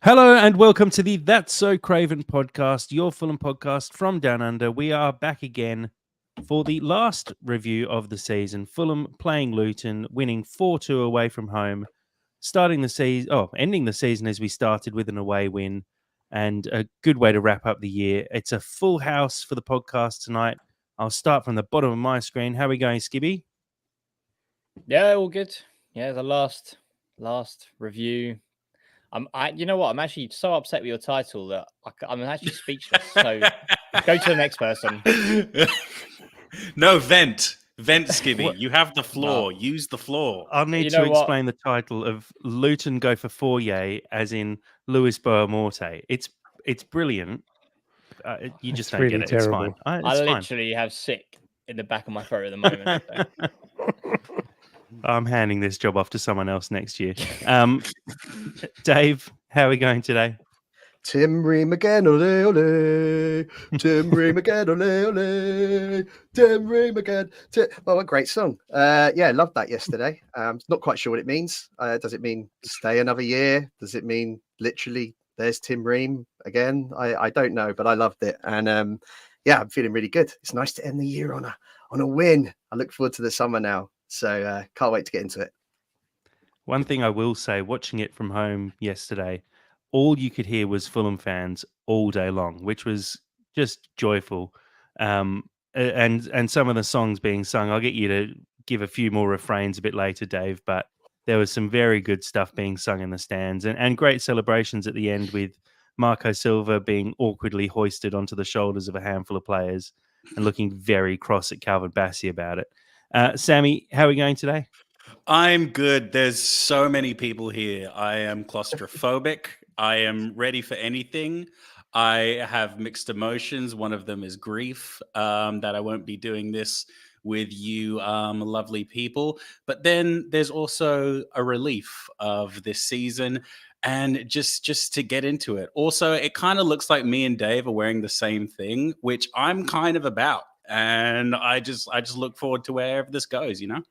Hello and welcome to the That's So Craven podcast, your Fulham podcast from Down Under. We are back again for the last review of the season. Fulham playing Luton, winning 4-2 away from home, ending the season as we started with an away win, and a good way to wrap up the year. It's a full house for the podcast tonight. I'll start from the bottom of my screen. How are we going, Skibby? Yeah, all good. Yeah, the last review. you know what? I'm actually so upset with your title that I'm actually speechless. So go to the next person. No, vent, Skibby. What? You have the No. floor. Use the floor. I'll need You to know what? explain the title of Luton Go For Four, as in Luis Boamorte. It's brilliant. You just It's don't really get it. It's fine. terrible. It's I fine. literally have sick in the back of my throat at the moment. So. I'm handing this job off to someone else next year. Dave, how are we going today? Tim Ream again, ole ole. Tim Ream again, ole ole. Tim Ream again. Oh, what a great song. Yeah, loved that yesterday. Not quite sure what it means. Does it mean stay another year? Does it mean literally there's Tim Ream again? I don't know, but I loved it. And yeah, I'm feeling really good. It's nice to end the year on a win. I look forward to the summer now. So can't wait to get into it. One thing I will say, watching it from home yesterday, all you could hear was Fulham fans all day long, which was just joyful. And some of the songs being sung, I'll get you to give a few more refrains a bit later, Dave, but there was some very good stuff being sung in the stands and great celebrations at the end with Marco Silva being awkwardly hoisted onto the shoulders of a handful of players and looking very cross at Calvin Bassey about it. Sammy, how are we going today? I'm good. There's so many people here. I am claustrophobic. I am ready for anything. I have mixed emotions. One of them is grief, that I won't be doing this with you lovely people. But then there's also a relief of this season and just to get into it. Also, it kind of looks like me and Dave are wearing the same thing, which I'm kind of about. And I just look forward to wherever this goes, you know?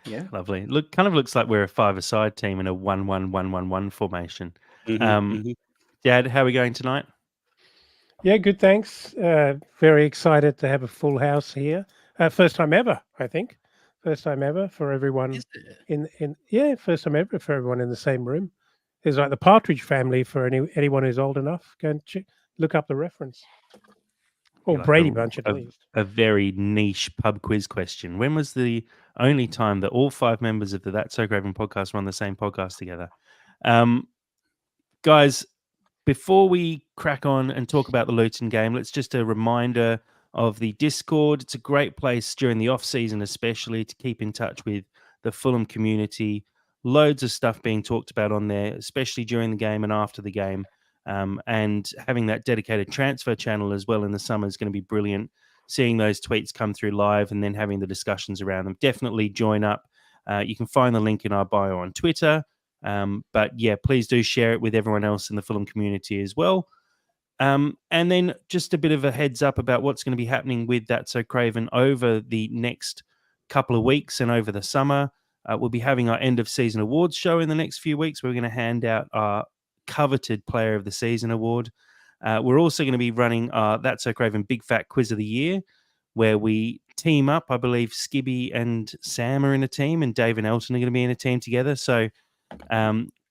Yeah. Lovely. Kind of looks like we're a five-a-side team in a 1-1-1-1-1 formation. Dad, how are we going tonight? Yeah, good. Thanks. Very excited to have a full house here. First time ever, I think. First time ever for everyone first time ever for everyone in the same room. It's like the Partridge Family for anyone who's old enough. Go and look up the reference. Or Like Brady Bunch at least. A very niche pub quiz question. When was the only time that all five members of the That's So Craven podcast were on the same podcast together? Guys, before we crack on and talk about the Luton game, let's just a reminder of the Discord. It's a great place during the off season, especially to keep in touch with the Fulham community. Loads of stuff being talked about on there, especially during the game and after the game. And having that dedicated transfer channel as well in the summer is going to be brilliant. Seeing those tweets come through live and then having the discussions around them. Definitely join up. You can find the link in our bio on Twitter. But yeah, please do share it with everyone else in the Fulham community as well. And then just a bit of a heads up about what's going to be happening with That's So Craven over the next couple of weeks and over the summer. We'll be having our end of season awards show in the next few weeks. We're going to hand out our coveted Player of the Season award. We're also going to be running our That's So Craven Big Fat Quiz of the Year, where we team up. I believe Skibby and Sam are in a team, and Dave and Elton are going to be in a team together. So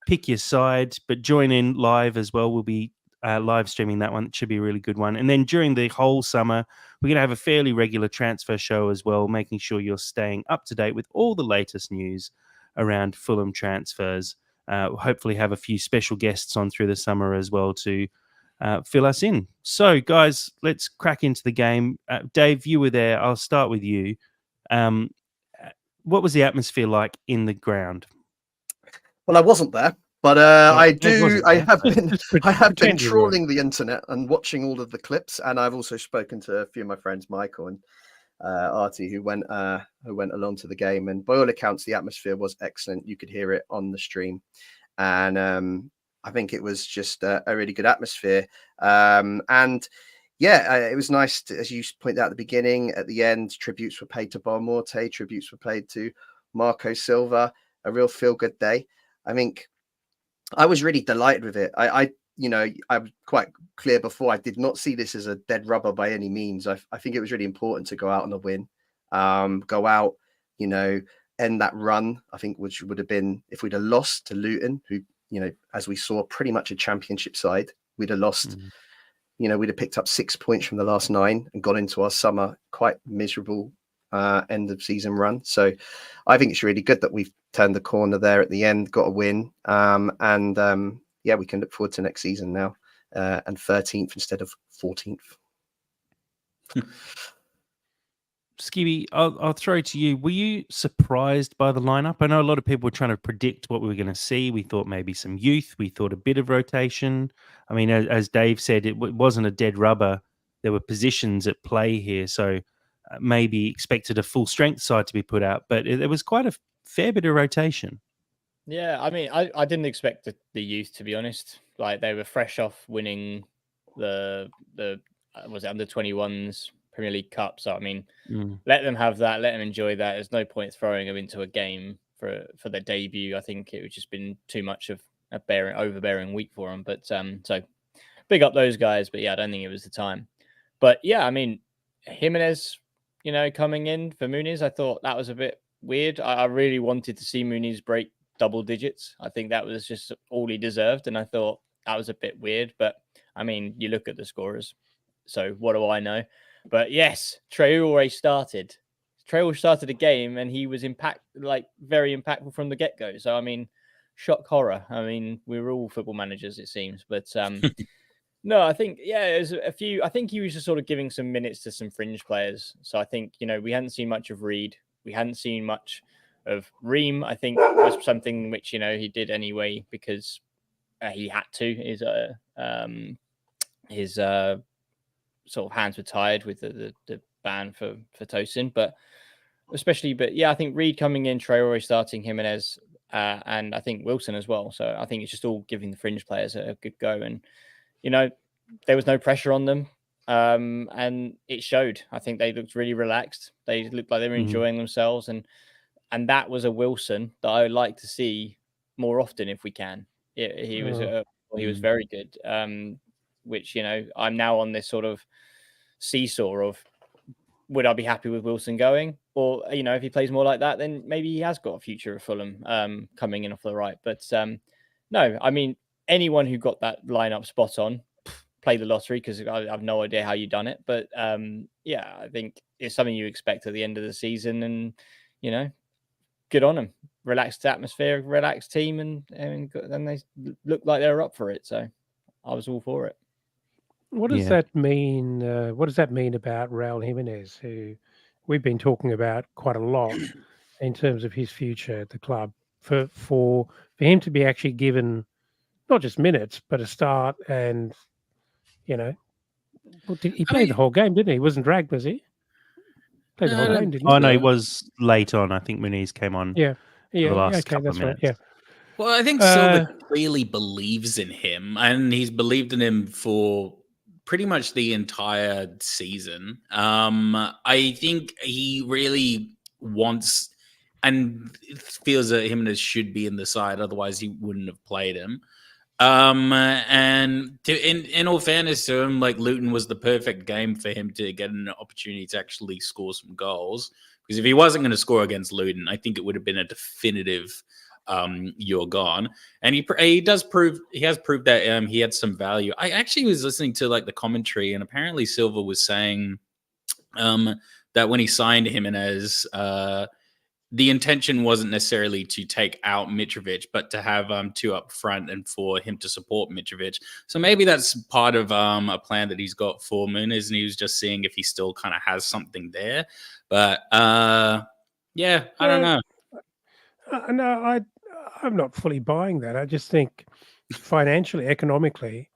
pick your side, but join in live as well. We'll be live streaming that one. It should be a really good one. And then during the whole summer, we're going to have a fairly regular transfer show as well, making sure you're staying up to date with all the latest news around Fulham transfers. Hopefully have a few special guests on through the summer as well to fill us in. So, guys, let's crack into the game. Dave, you were there. I'll start with you. What was the atmosphere like in the ground? Well, I wasn't there, but I have been trawling the internet and watching all of the clips, and I've also spoken to a few of my friends, Michael and Artie, who went along to the game. And by all accounts, the atmosphere was excellent. You could hear it on the stream, and I think it was just a really good atmosphere. And yeah, it was nice to, as you pointed out at the beginning, at the end, tributes were paid to Boamorte, tributes were paid to Marco Silva. A real feel-good day. I think I was really delighted with it. I I'm quite clear before. I did not see this as a dead rubber by any means. I think it was really important to go out on a win, go out, end that run. I think which would have been if we'd have lost to Luton, who as we saw, pretty much a championship side. We'd have lost. We'd have picked up 6 points from the last 9 and got into our summer quite miserable end of season run. So I think it's really good that we've turned the corner there at the end, got a win. Yeah, we can look forward to next season now and 13th instead of 14th. Skibby, I'll throw it to you. Were you surprised by the lineup? I know a lot of people were trying to predict what we were going to see. We thought maybe some youth. We thought a bit of rotation. I mean, as Dave said, it wasn't a dead rubber. There were positions at play here. So maybe expected a full strength side to be put out. But there was quite a fair bit of rotation. Yeah, I mean, I didn't expect the youth, to be honest. Like, they were fresh off winning the was it under 21s Premier League Cup. So, I mean, let them have that. Let them enjoy that. There's no point throwing them into a game for their debut. I think it would just been too much of a overbearing week for them. But so big up those guys. But yeah, I don't think it was the time. But yeah, I mean, Jimenez, coming in for Muniz, I thought that was a bit weird. I really wanted to see Muniz break double digits. I think that was just all he deserved. And I thought that was a bit weird. But I mean, you look at the scorers. So what do I know? But yes, Traore started. Traore started a game and he was very impactful from the get-go. So, I mean, shock horror. I mean, we were all football managers, it seems. But no, I think, there's a few. I think he was just sort of giving some minutes to some fringe players. So I think, we hadn't seen much of Reed. We hadn't seen much of Ream. I think was something which, he did anyway because he had to. His sort of hands were tied with the ban for Tosin, but I think Reed coming in, Traore starting, Jimenez, and I think Wilson as well. So I think it's just all giving the fringe players a good go, and there was no pressure on them, and it showed. I think they looked really relaxed. They looked like they were enjoying themselves, and that was a Wilson that I would like to see more often if we can. He was very good. Which I'm now on this sort of seesaw of would I be happy with Wilson going, or if he plays more like that, then maybe he has got a future at Fulham coming in off the right. But no, I mean, anyone who got that lineup spot on, play the lottery, because I have no idea how you done it. But yeah, I think it's something you expect at the end of the season, and good on them. Relaxed atmosphere, relaxed team, and they looked like they were up for it. So I was all for it. What does that mean? What does that mean about Raul Jimenez, who we've been talking about quite a lot in terms of his future at the club? For him to be actually given not just minutes, but a start, and he played the whole game, didn't he? He wasn't dragged, was he? Played the whole game, didn't he? Oh no, he was late on. I think Muniz came on. Yeah. The last couple of minutes. Right, yeah. Well, I think Silva clearly believes in him, and he's believed in him for pretty much the entire season. I think he really wants and feels that Jimenez should be in the side, otherwise he wouldn't have played him. And in all fairness to him, like, Luton was the perfect game for him to get an opportunity to actually score some goals. Because if he wasn't going to score against Luton, I think it would have been a definitive you're gone. And he has proved that he had some value. I actually was listening to the commentary, and apparently Silva was saying that when he signed Jimenez, the intention wasn't necessarily to take out Mitrovic, but to have two up front and for him to support Mitrovic. So maybe that's part of a plan that he's got for Muniz, and he was just seeing if he still kind of has something there. But yeah, I don't know. No, I'm not fully buying that. I just think financially, economically,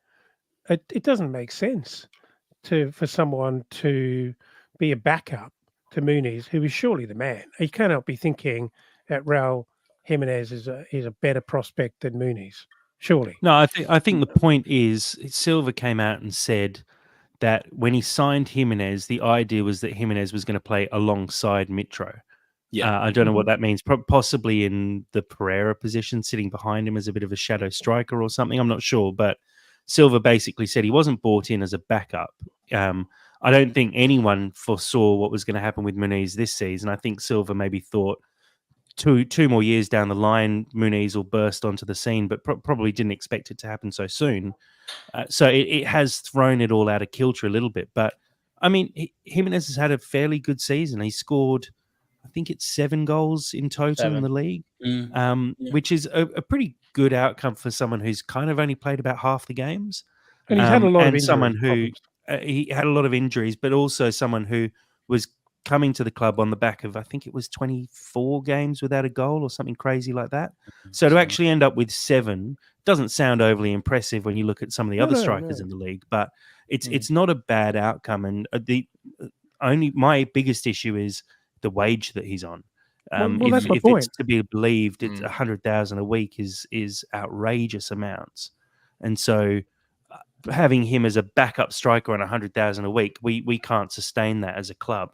it doesn't make sense for someone to be a backup to Muniz, who is surely the man. He cannot be thinking that Raul Jimenez is a better prospect than Muniz, surely. No, I think the point is Silva came out and said that when he signed Jimenez, the idea was that Jimenez was going to play alongside Mitro. Yeah. I don't know what that means. Possibly in the Pereira position, sitting behind him as a bit of a shadow striker or something. I'm not sure. But Silva basically said he wasn't brought in as a backup. I don't think anyone foresaw what was going to happen with Muniz this season. I think Silva maybe thought two more years down the line, Muniz will burst onto the scene, but probably didn't expect it to happen so soon. So it has thrown it all out of kilter a little bit. But, I mean, Jimenez has had a fairly good season. He scored, I think it's 7 goals in total in the league, which is a pretty good outcome for someone who's kind of only played about half the games. And he's had a lot of injury someone who problems. He had a lot of injuries, but also someone who was coming to the club on the back of, I think it was 24 games without a goal or something crazy like that. So to actually end up with 7 doesn't sound overly impressive when you look at some of the other strikers in the league, but it's not a bad outcome. And my biggest issue is the wage that he's on. That's my if point. it's to be believed, it's 100,000 a week is outrageous amounts, and so having him as a backup striker on 100,000 a week, we can't sustain that as a club.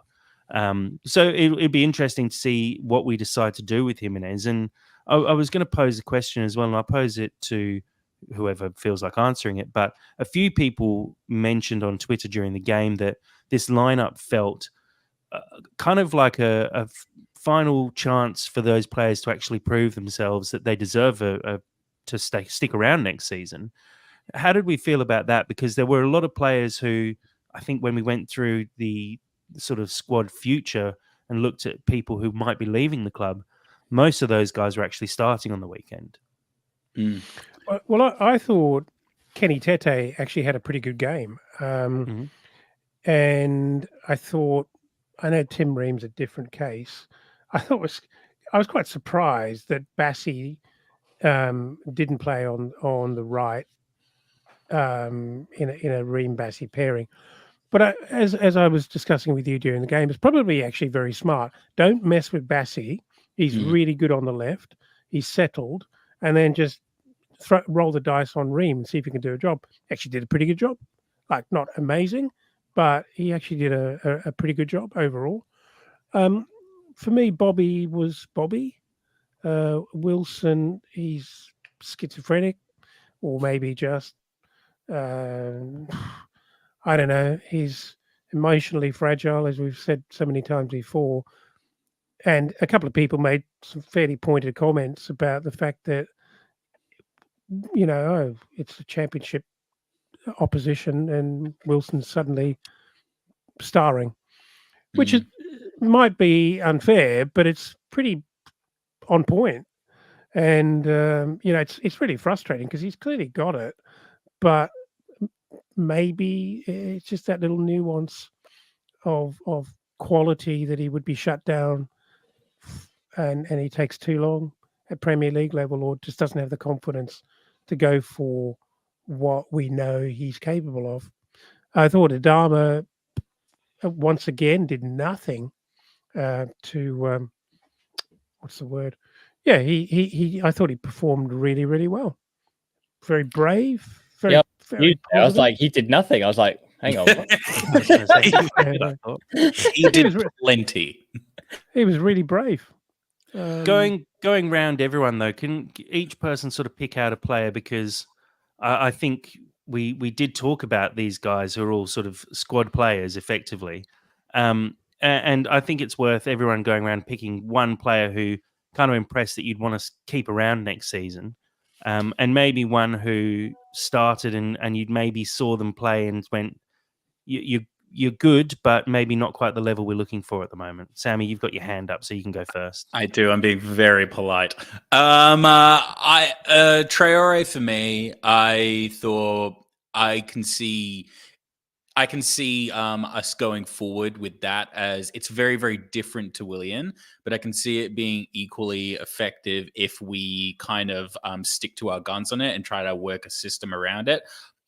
So it'd be interesting to see what we decide to do with Jimenez. And I was going to pose a question as well, and I'll pose it to whoever feels like answering it. But a few people mentioned on Twitter during the game that this lineup felt kind of like a final chance for those players to actually prove themselves that they deserve to stick around next season. How did we feel about that? Because there were a lot of players who, I think when we went through the sort of squad future and looked at people who might be leaving the club, most of those guys were actually starting on the weekend. Well, I thought Kenny Tete actually had a pretty good game. And I thought, I know Tim Ream's a different case. I was quite surprised that Bassi didn't play on the right in a Ream Bassi pairing. But as I was discussing with you during the game, it's probably actually very smart. Don't mess with Bassi. He's really good on the left. He's settled, and then just roll the dice on Ream and see if he can do a job. Actually did a pretty good job. Like, not amazing, but he actually did a pretty good job overall. For me, Bobby was Bobby. Wilson, he's schizophrenic, or maybe just I don't know. He's emotionally fragile, as we've said so many times before. And a couple of people made some fairly pointed comments about the fact that, it's a championship opposition and Wilson's suddenly starring, which might be unfair, but it's pretty on point. And, it's really frustrating because he's clearly got it, but maybe it's just that little nuance of quality that he would be shut down and he takes too long at Premier League level, or just doesn't have the confidence to go for what we know he's capable of. I thought Adama once again did nothing to what's the word? Yeah, he I thought he performed really, really well. Very brave. Very I was like, he did nothing. I was like, hang on. He did plenty. He was really brave. Going round everyone though, can each person sort of pick out a player? Because I think we did talk about these guys who are all sort of squad players effectively, and I think it's worth everyone going around picking one player who kind of impressed that you'd want to keep around next season, and maybe one who started and you'd maybe saw them play and went, you're good, but maybe not quite the level we're looking for at the moment. Sammy, you've got your hand up, so you can go first. I do. I'm being very polite. Traore for me. I thought I can see us going forward with that, as it's very, very different to Willian, but I can see it being equally effective if we kind of stick to our guns on it and try to work a system around it.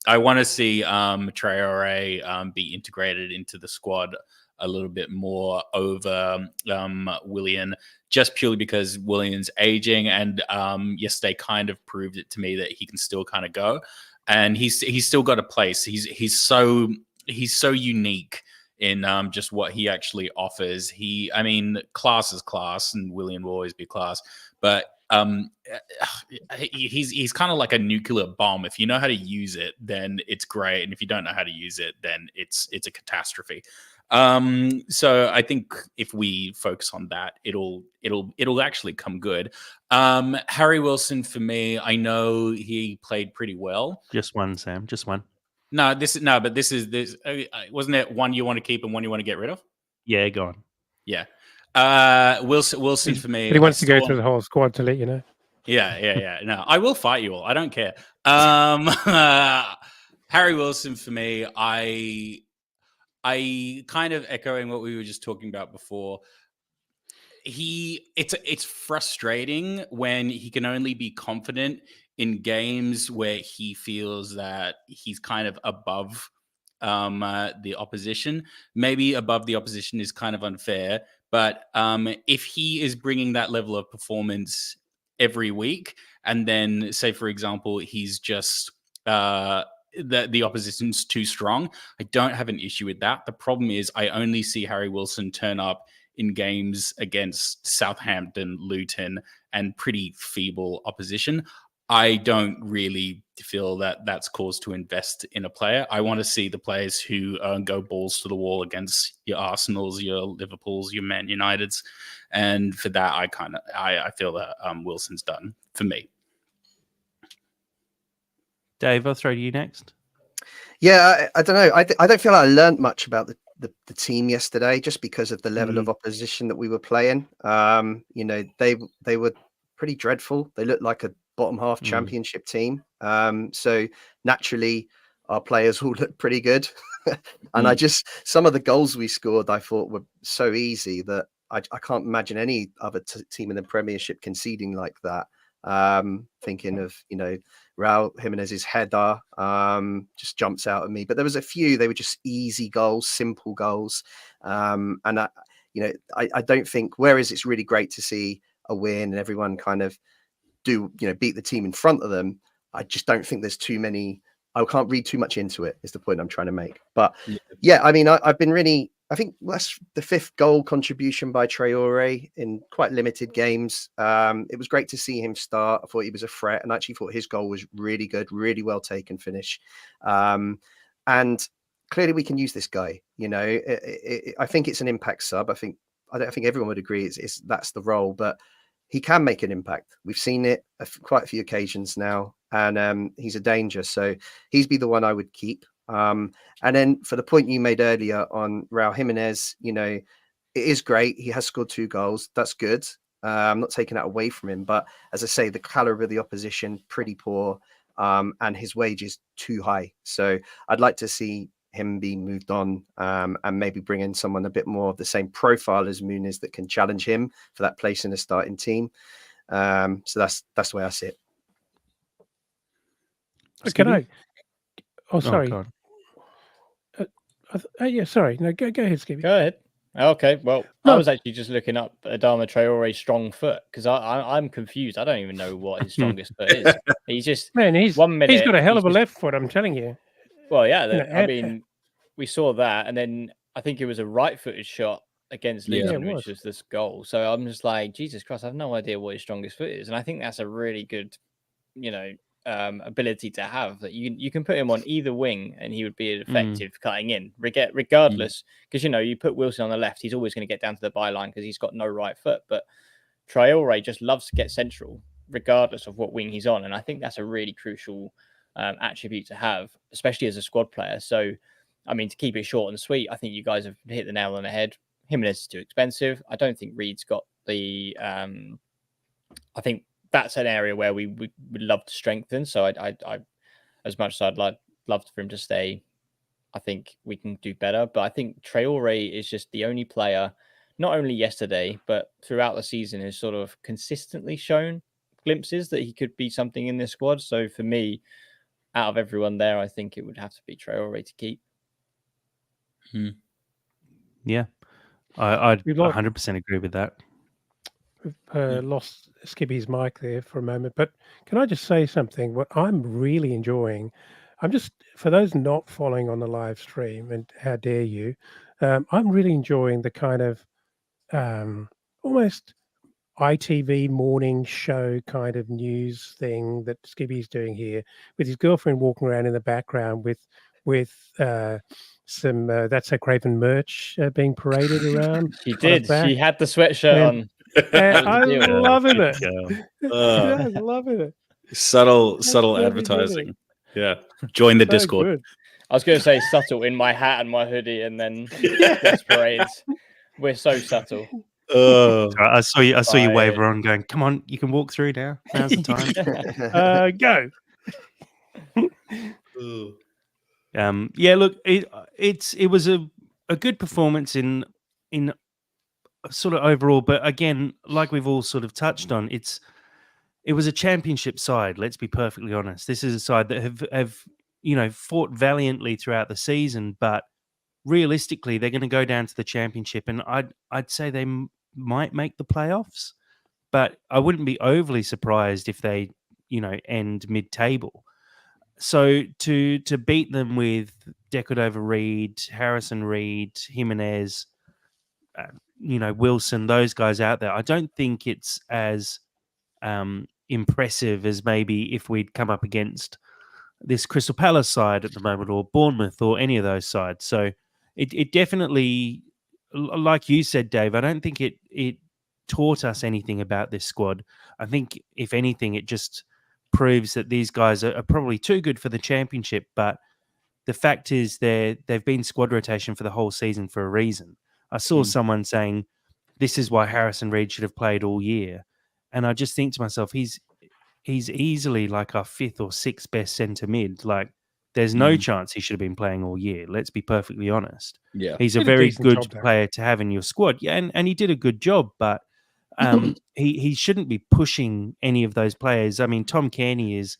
I want to see Traore be integrated into the squad a little bit more over Willian, just purely because Willian's aging, and yesterday kind of proved it to me that he can still kind of go, and he's still got a place. He's so unique in just what he actually offers. I mean, class is class, and Willian will always be class, but he's kind of like a nuclear bomb. If you know how to use it, then it's great, and if you don't know how to use it, then it's a catastrophe. So I think if we focus on that, it'll actually come good. Harry Wilson for me, I know he played pretty well. Just one, Sam. Just one. But this wasn't it one you want to keep and one you want to get rid of? Yeah, go on. Yeah. Wilson for me. But he wants to go through the whole squad to let you know. Yeah. No, I will fight you all. I don't care. Harry Wilson for me, I kind of echoing what we were just talking about before. It's frustrating when he can only be confident in games where he feels that he's kind of above the opposition. Maybe above the opposition is kind of unfair, but if he is bringing that level of performance every week, and then say, for example, he's just the opposition's too strong, I don't have an issue with that. The problem is I only see Harry Wilson turn up in games against Southampton, Luton, and pretty feeble opposition. I don't really feel that that's cause to invest in a player. I want to see the players who go balls to the wall against your Arsenals, your Liverpools, your Man Uniteds. And for that, I feel that Wilson's done for me. Dave, I'll throw to you next. Yeah, I don't know. I don't feel like I learned much about the team yesterday, just because of the level of opposition that we were playing. They were pretty dreadful. They looked like a bottom half championship team. So naturally, our players all looked pretty good. And some of the goals we scored, I thought were so easy that I can't imagine any other team in the Premiership conceding like that. Thinking of, Raul Jimenez's header just jumps out at me, but there was a few, they were just easy goals, simple goals. And I don't think, whereas it's really great to see a win and everyone kind of beat the team in front of them, I just don't think there's too many. I can't read too much into it, is the point I'm trying to make. But yeah, I mean, I've been really, I think that's the 5th goal contribution by Traore in quite limited games. It was great to see him start. I thought he was a threat, and I actually thought his goal was really good, really well taken finish. And clearly we can use this guy. I think it's an impact sub. I think everyone would agree that's the role, but he can make an impact. We've seen it quite a few occasions now, and he's a danger. So he'd be the one I would keep. And then for the point you made earlier on Raul Jimenez, it is great. He has scored 2 goals. That's good. I'm not taking that away from him. But as I say, the caliber of the opposition, pretty poor. And his wage is too high. So I'd like to see him be moved on, and maybe bring in someone a bit more of the same profile as Muniz that can challenge him for that place in the starting team. So that's the way I see it. Can I? Oh, sorry. Yeah, sorry. No, go ahead, Skippy. Go ahead. Okay, well, I was actually just looking up Adama Traore's strong foot, because I'm confused. I don't even know what his strongest foot is. He's just he's 1 minute. He's got a hell of a left foot, I'm telling you. Well, yeah, I mean, we saw that, and then I think it was a right-footed shot against Luton, which was this goal. So I'm just like, Jesus Christ, I have no idea what his strongest foot is, and I think that's a really good, ability to have, that you can put him on either wing and he would be effective cutting in, regardless, because you put Wilson on the left, he's always going to get down to the byline because he's got no right foot. But Traore just loves to get central regardless of what wing he's on, and I think that's a really crucial attribute to have, especially as a squad player. So I mean, to keep it short and sweet, I think you guys have hit the nail on the head. Jimenez is too expensive. I don't think Reed's got the I think that's an area where we would love to strengthen. So I as much as I'd love for him to stay, I think we can do better. But I think Traore is just the only player, not only yesterday, but throughout the season, has sort of consistently shown glimpses that he could be something in this squad. So for me, out of everyone there, I think it would have to be Traore to keep. Yeah, I'd 100% agree with that. We've lost Skippy's mic there for a moment, but can I just say something? What I'm really enjoying, for those not following on the live stream, and how dare you, I'm really enjoying the kind of almost ITV morning show kind of news thing that Skibby's doing here, with his girlfriend walking around in the background with some That's So Craven merch being paraded around. She on her did. back. She had the sweatshirt on. And That was the deal. I'm loving it. Uh, I'm loving it. subtle Absolutely advertising. Yeah. Join the So Discord. good. I was going to say subtle in my hat and my hoodie, and then dress parades. We're so subtle. I saw you Right. waver on, going, "Come on, you can walk through now. Now's the time." Go. Yeah, look, it was a good performance in sort of overall, but again, like we've all sort of touched on, it was a championship side. Let's be perfectly honest. This is a side that have fought valiantly throughout the season, but realistically, they're going to go down to the championship, and I'd say they might make the playoffs, but I wouldn't be overly surprised if they end mid-table. So to beat them with Decordova-Reid, Harrison Reid, Jimenez, Wilson, those guys out there, I don't think it's as impressive as maybe if we'd come up against this Crystal Palace side at the moment, or Bournemouth, or any of those sides. So it definitely, like you said, Dave, I don't think it taught us anything about this squad. I think, if anything, it just proves that these guys are probably too good for the championship. But the fact is, they've been squad rotation for the whole season for a reason. I saw someone saying this is why Harrison Reid should have played all year, and I just think to myself, he's easily like our 5th or 6th best centre mid. Like, there's no chance he should have been playing all year. Let's be perfectly honest. Yeah. He's a Did a very decent good job, though. player to have in your squad. Yeah, and he did a good job, but he shouldn't be pushing any of those players. I mean, Tom Cairney is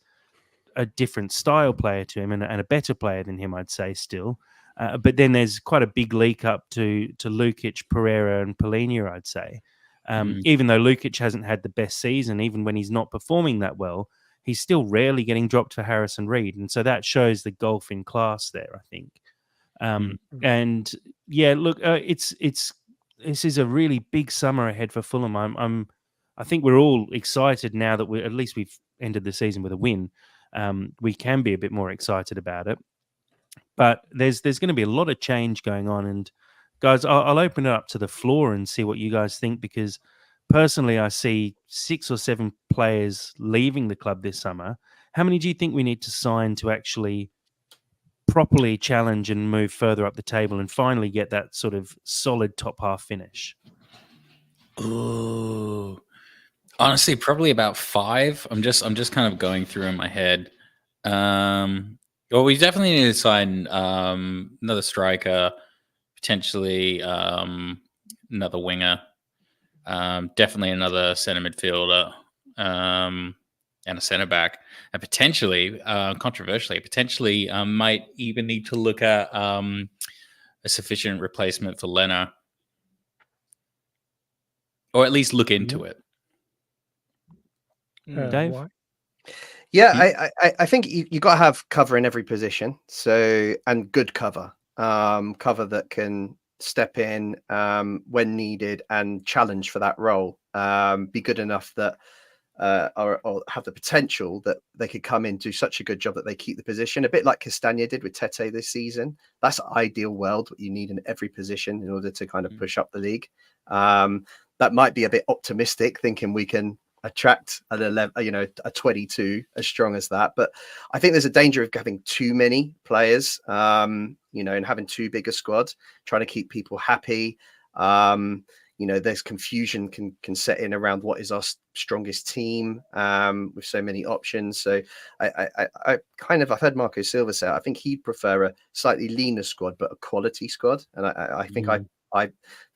a different style player to him, and a better player than him, I'd say, still. But then there's quite a big leak up to Lukic, Pereira, and Polina, I'd say. Even though Lukic hasn't had the best season, even when he's not performing that well, he's still rarely getting dropped for Harrison Reid. And so that shows the gulf in class there, I think. And yeah, look, this is a really big summer ahead for Fulham. I think we're all excited now that at least we've ended the season with a win. We can be a bit more excited about it. But there's going to be a lot of change going on. And guys, I'll open it up to the floor and see what you guys think, because personally, I see 6 or 7 players leaving the club this summer. How many do you think we need to sign to actually properly challenge and move further up the table and finally get that sort of solid top half finish? Ooh. Honestly, probably about 5. I'm just kind of going through in my head. Well, we definitely need to sign another striker, potentially another winger, definitely another centre midfielder, and a centre back, and potentially, controversially, might even need to look at a sufficient replacement for Leno, or at least look into it. Dave? Why? Yeah, I think you got to have cover in every position. So, and good cover, cover that can step in when needed and challenge for that role. Be good enough that or have the potential that they could come in, do such a good job that they keep the position, a bit like Castagna did with Tete this season. That's the ideal world, what you need in every position in order to kind of push up the league. That might be a bit optimistic, thinking we can attract a 22 as strong as that, but I think there's a danger of having too many players, and having too big a squad, trying to keep people happy. There's confusion can set in around what is our strongest team, with so many options. So I've heard Marco Silva say, I think he'd prefer a slightly leaner squad but a quality squad, and I think I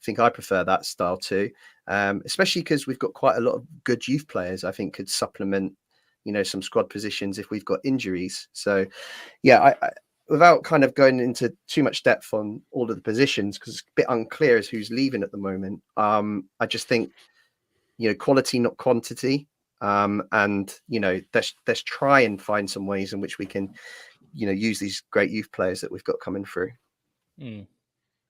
think I prefer that style too, especially because we've got quite a lot of good youth players. I think could supplement, some squad positions if we've got injuries. So, yeah, I without kind of going into too much depth on all of the positions, because it's a bit unclear as who's leaving at the moment. I just think, quality, not quantity, and let's try and find some ways in which we can, use these great youth players that we've got coming through.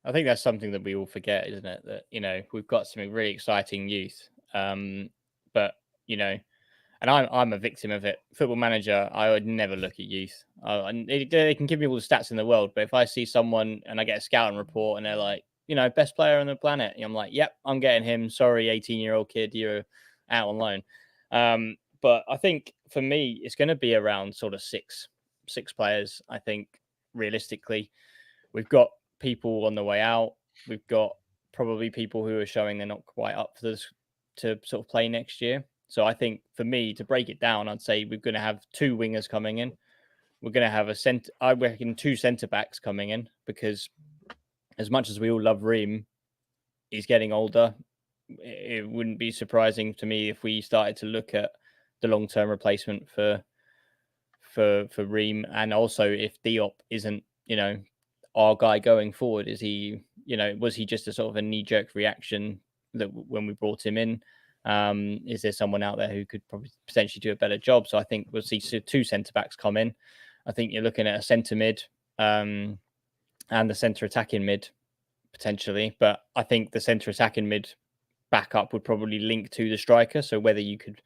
I think that's something that we all forget, isn't it? That, we've got some really exciting youth. But, and I'm a victim of it. Football Manager, I would never look at youth. They can give me all the stats in the world, but if I see someone and I get a scouting report and they're like, best player on the planet, I'm like, yep, I'm getting him. Sorry, 18-year-old kid, you're out on loan. But I think for me, it's going to be around sort of six players. I think realistically, we've got people on the way out. We've got probably people who are showing they're not quite up for this to sort of play next year. So I think for me, to break it down, I'd say we're going to have 2 wingers coming in. We're going to have I reckon 2 centre backs coming in, because as much as we all love Ream, he's getting older. It wouldn't be surprising to me if we started to look at the long-term replacement for Ream, and also if Diop isn't, our guy going forward. Is he, was he just a sort of a knee-jerk reaction that when we brought him in? Is there someone out there who could probably potentially do a better job? So I think we'll see 2 centre-backs come in. I think you're looking at a centre mid and the centre attacking mid potentially. But I think the centre attacking mid backup would probably link to the striker. So whether you could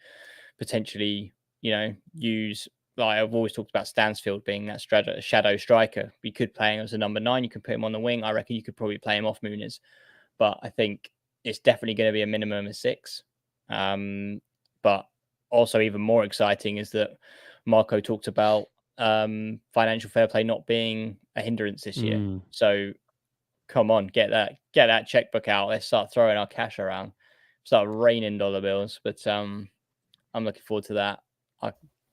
potentially, use, like I've always talked about Stansfield being that shadow striker. We could play him as a number 9. You could put him on the wing. I reckon you could probably play him off Muniz. But I think it's definitely going to be a minimum of 6. But also even more exciting is that Marco talked about financial fair play not being a hindrance this year. So come on, get that checkbook out. Let's start throwing our cash around, start raining dollar bills. But I'm looking forward to that.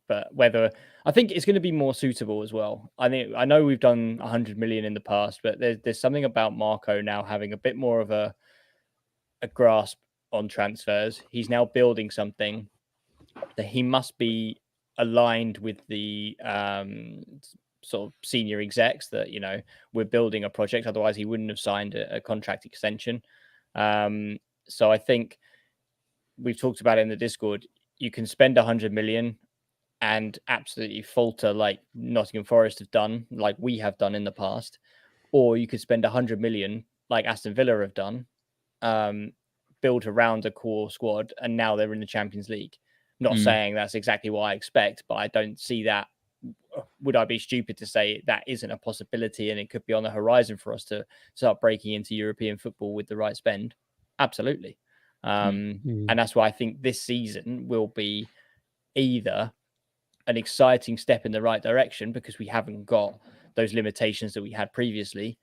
But whether I think it's going to be more suitable as well. I know we've done 100 million in the past, but there's something about Marco now having a bit more of a grasp on transfers. He's now building something that he must be aligned with the sort of senior execs that, we're building a project. Otherwise, he wouldn't have signed a contract extension. So I think we've talked about it in the Discord. You can spend 100 million and absolutely falter like Nottingham Forest have done, like we have done in the past, or you could spend 100 million like Aston Villa have done, built around a core squad, and now they're in the Champions League. Not saying that's exactly what I expect, but I don't see that. Would I be stupid to say that isn't a possibility and it could be on the horizon for us to start breaking into European football with the right spend? Absolutely. And that's why I think this season will be either an exciting step in the right direction because we haven't got those limitations that we had previously,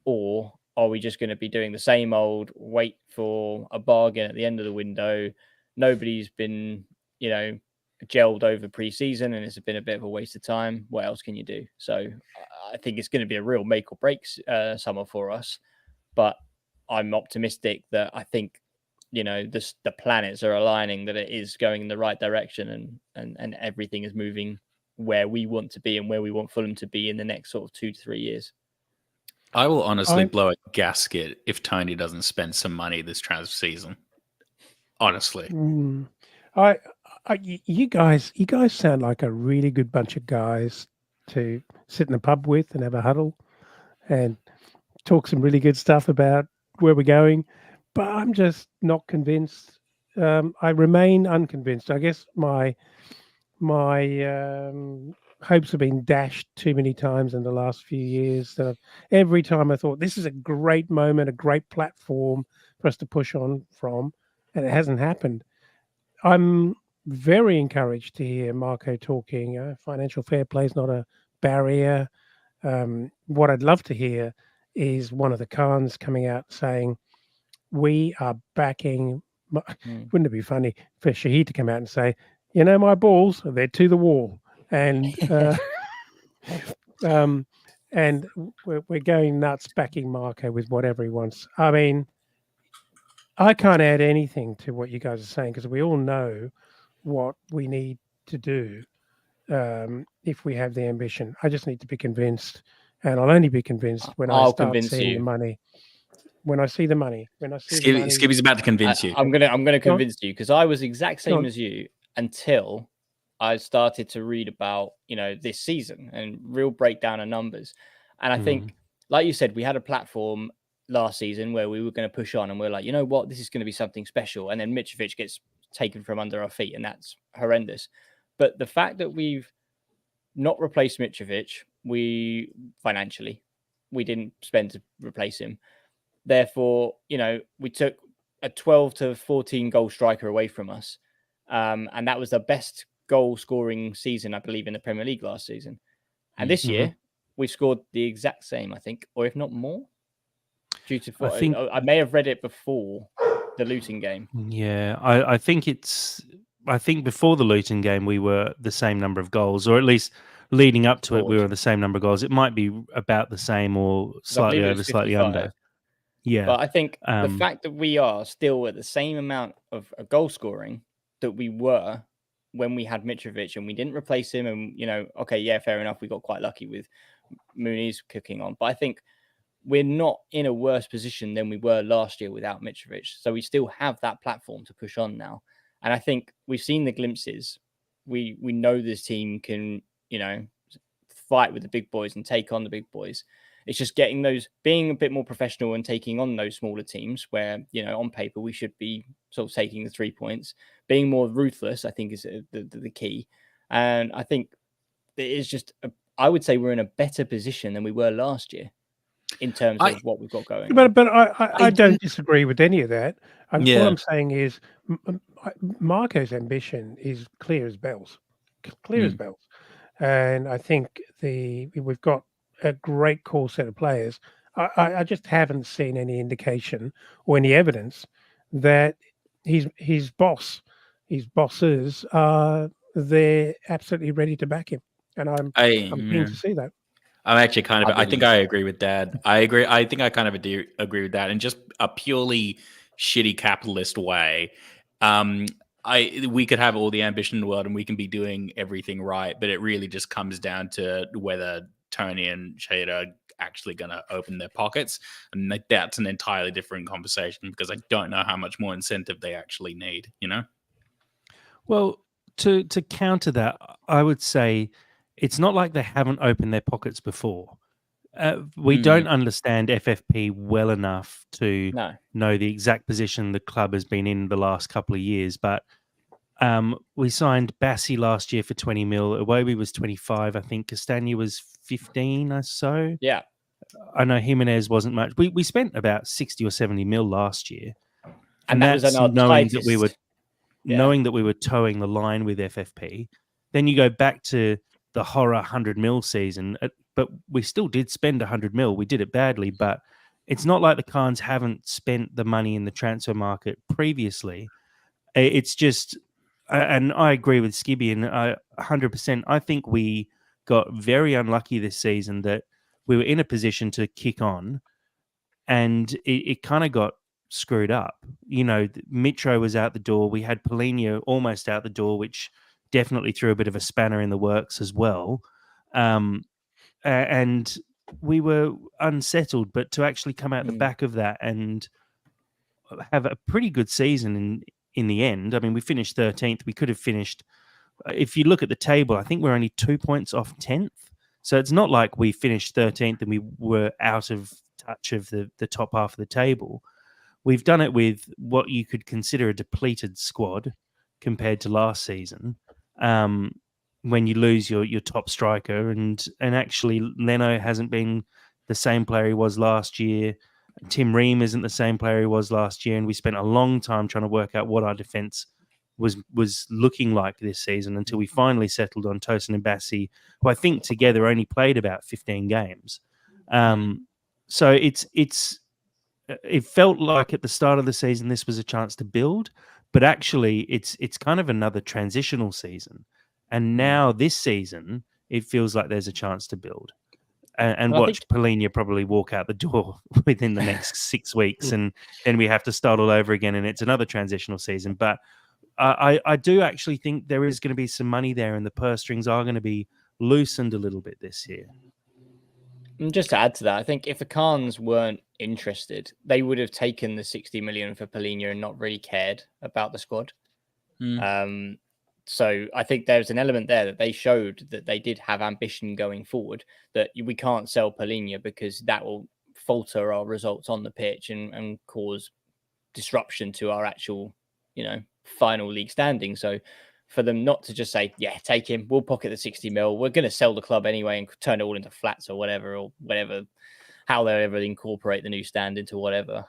or are we just going to be doing the same old, wait for a bargain at the end of the window? Nobody's been, gelled over pre-season and it's been a bit of a waste of time. What else can you do? So I think it's going to be a real make or break summer for us. But I'm optimistic that I think, the planets are aligning, that it is going in the right direction and everything is moving where we want to be and where we want Fulham to be in the next sort of 2 to 3 years. I will honestly blow a gasket if Tony doesn't spend some money this transfer season. Honestly. You guys sound like a really good bunch of guys to sit in the pub with and have a huddle and talk some really good stuff about where we're going. But I'm just not convinced. I remain unconvinced. I guess my hopes have been dashed too many times in the last few years. Every time I thought this is a great moment, a great platform for us to push on from, and it hasn't happened. I'm very encouraged to hear Marco talking. Financial fair play is not a barrier. What I'd love to hear is one of the Khans coming out saying, we are backing. Wouldn't it be funny for Shahid to come out and say, my balls, they're to the wall. And and we're going nuts backing Marco with whatever he wants. I mean, I can't add anything to what you guys are saying because we all know what we need to do if we have the ambition. I just need to be convinced, and I'll only be convinced when I start seeing the money. When I see the money, Skibby's about to convince you. I'm gonna convince you because I was the exact same as you until I started to read about this season and real breakdown of numbers. And I think, like you said, we had a platform last season where we were going to push on and we're like, you know what, this is going to be something special. And then Mitrovic gets taken from under our feet, and that's horrendous. But the fact that we've not replaced Mitrovic, we financially, we didn't spend to replace him. Therefore, you know, we took a 12 to 14 goal striker away from us. And that was the best goal scoring season, I believe, in the Premier League last season. And this year, we've scored the exact same, I think, or if not more. Due to, I may have read it before the Luton game. Yeah, I think I think before the Luton game we were the same number of goals, or at least leading up to it we were the same number of goals. It might be about the same or slightly over, slightly under. Yeah, but I think the fact that we are still at the same amount of goal scoring that we were when we had Mitrovic and we didn't replace him, and you know, okay, yeah, fair enough, we got quite lucky with Mooney's cooking on, but I think we're not in a worse position than we were last year without Mitrovic. So we still have that platform to push on now. And I think we've seen the glimpses. We know this team can, you know, fight with the big boys and take on the big boys. It's just getting those, being a bit more professional and taking on those smaller teams where, you know, on paper we should be sort of taking the 3 points. Being more ruthless, I think, is the key. And I think it is just, I would say we're in a better position than we were last year in terms of what we've got going. But I don't disagree with any of that. All I'm saying is Marco's ambition is clear as bells, as bells. And I think we've got a great core set of players. I just haven't seen any indication or any evidence that his bosses are they're absolutely ready to back him. And I'm keen to see that. I'm actually kind of, I think I agree with Dad. I agree. I think I kind of agree with that. And just a purely shitty capitalist way. We could have all the ambition in the world and we can be doing everything right, but it really just comes down to whether Tony and Shade are actually going to open their pockets. And that's an entirely different conversation because I don't know how much more incentive they actually need, you know? Well, to counter that, I would say it's not like they haven't opened their pockets before. We don't understand FFP well enough to know the exact position the club has been in the last couple of years. But we signed Bassi last year for 20 mil. Iwobi was 25. I think Castagna was 15 or so. Yeah. I know Jimenez wasn't much. We spent about 60 or 70 mil last year. And that was knowing that we were knowing that we were towing the line with FFP. Then you go back to the horror 100 mil season, but we still did spend 100 mil. We did it badly, but it's not like the Khans haven't spent the money in the transfer market previously. It's just, and I agree with Skibby, and 100%. I think we got very unlucky this season that we were in a position to kick on, and it kind of got screwed up. You know, Mitro was out the door. We had Paulinho almost out the door, which definitely threw a bit of a spanner in the works as well. And we were unsettled, but to actually come out the back of that and have a pretty good season in the end. I mean, we finished 13th. We could have finished, if you look at the table, I think we're only 2 points off 10th. So it's not like we finished 13th and we were out of touch of the top half of the table. We've done it with what you could consider a depleted squad compared to last season. When you lose your top striker, and actually Leno hasn't been the same player he was last year. Tim Ream isn't the same player he was last year, and we spent a long time trying to work out what our defence was looking like this season until we finally settled on Tosin and Bassi, who I think together only played about 15 games. So it felt like at the start of the season this was a chance to build, but actually it's kind of another transitional season. And now this season, it feels like there's a chance to build. And watch Paulinho probably walk out the door within the next 6 weeks, and then we have to start all over again, and it's another transitional season. But I do actually think there is going to be some money there, and the purse strings are going to be loosened a little bit this year. And just to add to that, I think if the Khans weren't interested, they would have taken the 60 million for Paulinho and not really cared about the squad. So I think there's an element there that they showed that they did have ambition going forward, that we can't sell Paulinho because that will falter our results on the pitch and cause disruption to our actual, final league standing. So for them not to just say, yeah, take him, we'll pocket the 60 mil, we're going to sell the club anyway and turn it all into flats or whatever, how they'll ever incorporate the new stand into whatever.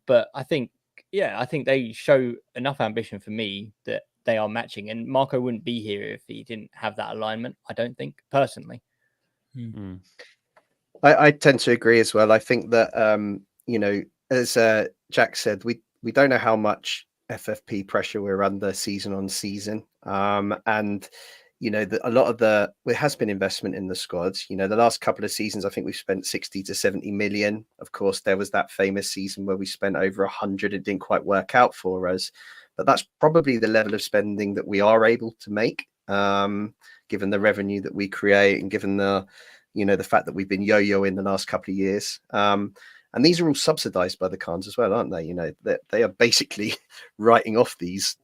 But I think they show enough ambition for me that they are matching. And Marco wouldn't be here if he didn't have that alignment, I don't think, personally. I tend to agree as well. I think that, as Jack said, we don't know how much FFP pressure we're under season on season. And, a lot of there has been investment in the squads. The last couple of seasons, I think we've spent 60 to 70 million. Of course, there was that famous season where we spent over 100. It didn't quite work out for us. But that's probably the level of spending that we are able to make, given the revenue that we create and given the fact that we've been yo-yoing the last couple of years. And these are all subsidized by the Khans as well, aren't they? They are basically writing off this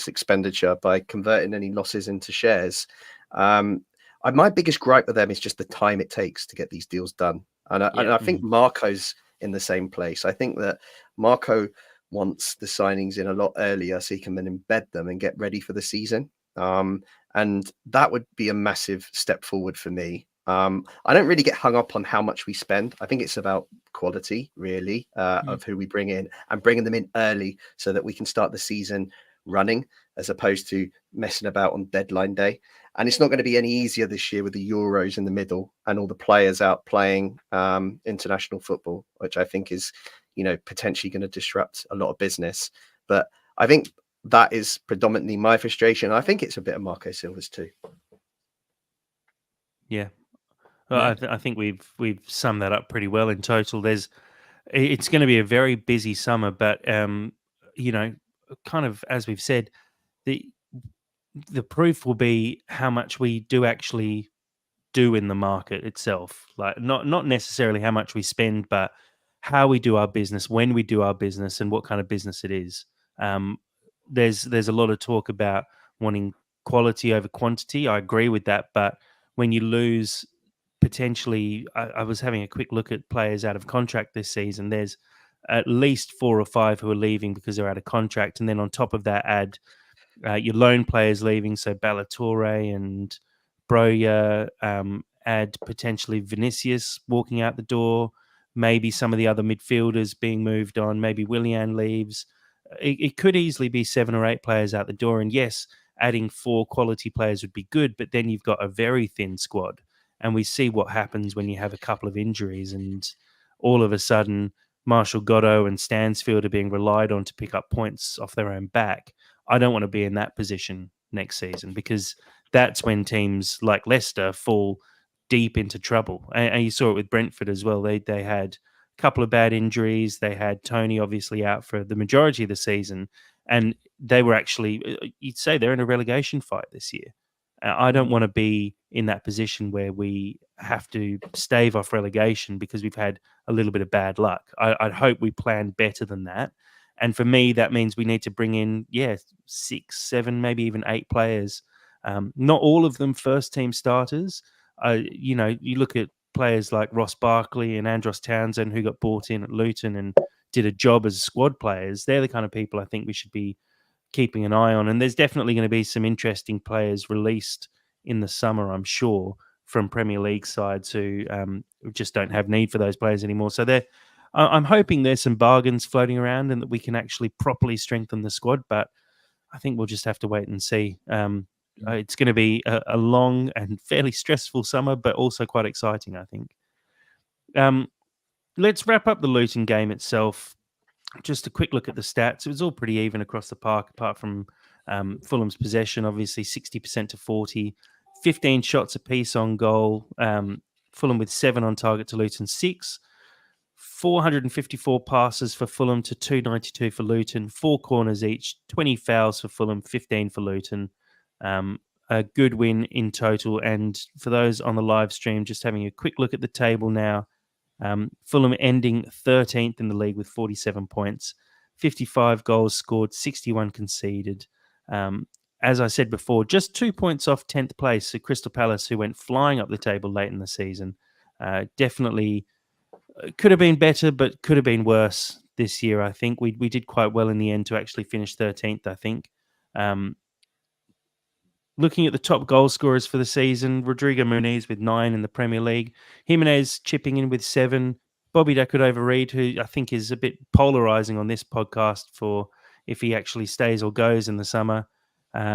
expenditure by converting any losses into shares. My biggest gripe with them is just the time it takes to get these deals done. And I think Marco's in the same place. I think that Marco wants the signings in a lot earlier so he can then embed them and get ready for the season. And that would be a massive step forward for me. I don't really get hung up on how much we spend. I think it's about quality, really, of who we bring in and bringing them in early so that we can start the season running as opposed to messing about on deadline day. And it's not going to be any easier this year with the Euros in the middle and all the players out playing international football, which I think is, potentially going to disrupt a lot of business. But I think that is predominantly my frustration. I think it's a bit of Marco Silva's too. Yeah. Well, I think we've summed that up pretty well in total. It's going to be a very busy summer, but kind of as we've said, the proof will be how much we do actually do in the market itself. Like not necessarily how much we spend, but how we do our business, when we do our business, and what kind of business it is. There's a lot of talk about wanting quality over quantity. I agree with that, but when you lose potentially, I was having a quick look at players out of contract this season. There's at least 4 or 5 who are leaving because they're out of contract, and then on top of that, add your loan players leaving, so Ballatore and Broja, add potentially Vinicius walking out the door, maybe some of the other midfielders being moved on, maybe Willian leaves. It could easily be 7 or 8 players out the door, and yes, adding 4 quality players would be good, but then you've got a very thin squad. And we see what happens when you have a couple of injuries and all of a sudden Marshall Goddo and Stansfield are being relied on to pick up points off their own back. I don't want to be in that position next season because that's when teams like Leicester fall deep into trouble. And you saw it with Brentford as well. They had a couple of bad injuries. They had Tony obviously out for the majority of the season. And they were actually, you'd say they're in a relegation fight this year. I don't want to be in that position where we have to stave off relegation because we've had a little bit of bad luck. I'd hope we plan better than that. And for me, that means we need to bring in, 6, 7, maybe even 8 players. Not all of them first team starters. You look at players like Ross Barkley and Andros Townsend who got bought in at Luton and did a job as squad players. They're the kind of people I think we should be keeping an eye on. And there's definitely going to be some interesting players released in the summer, I'm sure, from Premier League sides who just don't have need for those players anymore. So I'm hoping there's some bargains floating around and that we can actually properly strengthen the squad. But I think we'll just have to wait and see. It's going to be a long and fairly stressful summer, but also quite exciting, I think. Let's wrap up the Luton game itself. Just a quick look at the stats. It was all pretty even across the park, apart from Fulham's possession, obviously 60% to 40, 15 shots apiece on goal. Fulham with 7 on target to Luton 6, 454 passes for Fulham to 292 for Luton, 4 corners each, 20 fouls for Fulham, 15 for Luton. A good win in total. And for those on the live stream, just having a quick look at the table now. Fulham ending 13th in the league with 47 points, 55 goals scored, 61 conceded. as I said before, just 2 points off 10th place. So Crystal Palace, who went flying up the table late in the season, definitely could have been better, but could have been worse this year. I think we did quite well in the end to actually finish 13th. I think. Looking at the top goal scorers for the season, Rodrigo Muniz with 9 in the Premier League, Jimenez chipping in with 7, Bobby De Cordova-Reid, who I think is a bit polarising on this podcast for if he actually stays or goes in the summer.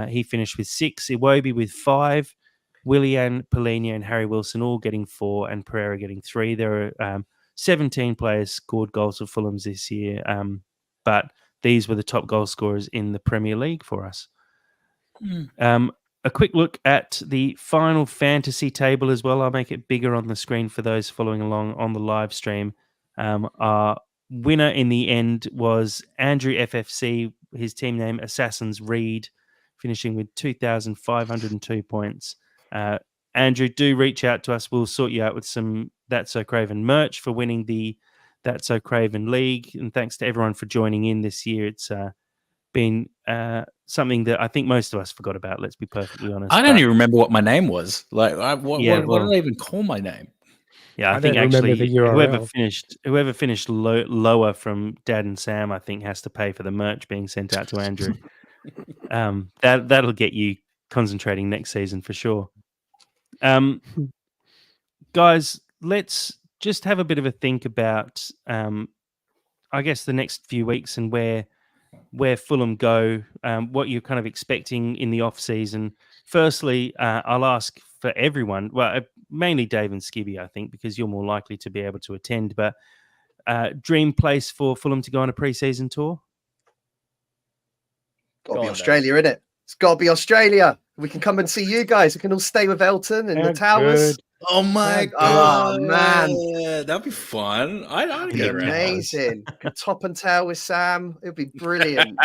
He finished with 6, Iwobi with 5, Willian, Polina and Harry Wilson all getting 4 and Pereira getting 3. There are 17 players scored goals for Fulham's this year, but these were the top goal scorers in the Premier League for us. A quick look at the final fantasy table as well. I'll make it bigger on the screen for those following along on the live stream. Our winner in the end was Andrew FFC, his team name Assassins Reed, finishing with 2,502 points. Andrew, do reach out to us. We'll sort you out with some That's So Craven merch for winning the That's So Craven League. And thanks to everyone for joining in this year. It's been something that I think most of us forgot about. Let's be perfectly honest. I don't even remember what my name was. Like, what did I even call my name? Yeah, I think actually whoever finished lower from Dad and Sam, I think has to pay for the merch being sent out to Andrew. That'll get you concentrating next season for sure. Guys, let's just have a bit of a think about, I guess, the next few weeks and where Fulham go, what you're kind of expecting in the off season. Firstly, I'll ask for everyone, well, mainly Dave and Skibby, I think, because you're more likely to be able to attend. But dream place for Fulham to go on a pre-season tour? Got to be Australia, isn't it? It's got to be Australia. We can come and see you guys. We can all stay with Elton in the towers. Good. Oh my god! Oh man, that'd be fun. I'd be amazing. Could top and tail with Sam. It'd be brilliant.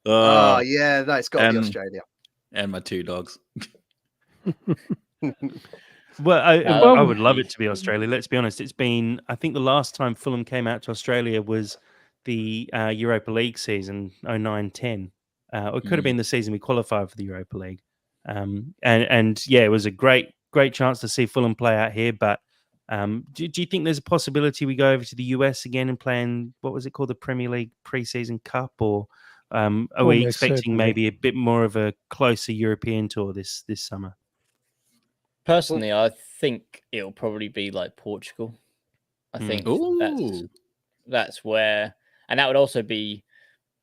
Oh yeah, no, it's got to be Australia. And my 2 dogs. Well, I would love it to be Australia. Let's be honest. It's been, I think the last time Fulham came out to Australia was the Europa League season, 09-10. Or it could have been the season we qualified for the Europa League. And yeah, it was a great chance to see Fulham play out here. But do you think there's a possibility we go over to the US again and play in, what was it called, the Premier League Pre-Season Cup? Or are we expecting maybe a bit more of a closer European tour this summer? Personally, I think it'll probably be like Portugal. I think that's where, and that would also be,